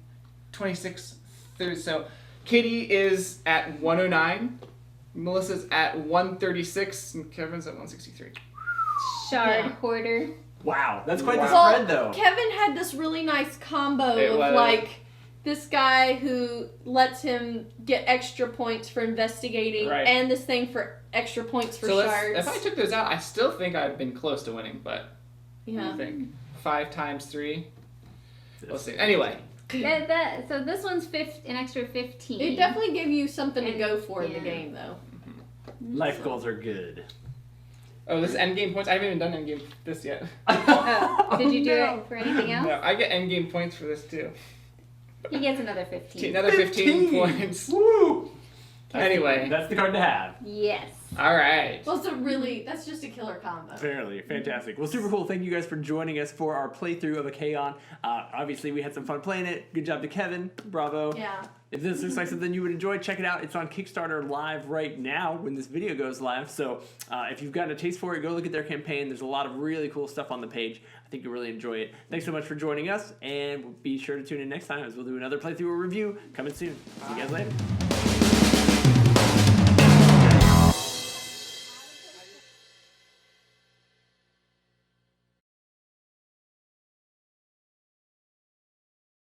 26. 30. So Katie is at 109. Melissa's at 136. And Kevin's at 163. Shard Yeah. hoarder. Wow. That's quite the Wow. spread, though. Kevin had this really nice combo It of was. like this guy who lets him get extra points for investigating Right. and this thing for extra points for So shards. if I took those out, I still think I've been close to winning, but what do yeah. you think? 5 times 3. Let's see. Anyway, Yeah, so this one's an extra 15. It definitely gave you something to And- go for in the yeah. game though. Life goals are good. oh, this is endgame points. I haven't even done endgame this yet. Oh, did you do No. it for anything else? No, I get endgame points for this too. He gets another 15. Another 15 points. Woo! Anyway, That's the card to have. Yes. All right. Well, that's just a killer combo. Fairly fantastic. Well, super cool. Thank you guys for joining us for our playthrough of Icaion. Obviously, we had some fun playing it. Good job to Kevin. Bravo. Yeah. If this looks like something you would enjoy, check it out. It's on Kickstarter live right now when this video goes live. So if you've gotten a taste for it, go look at their campaign. There's a lot of really cool stuff on the page. I think you'll really enjoy it. Thanks so much for joining us, and be sure to tune in next time as we'll do another playthrough or review coming soon. See you guys later.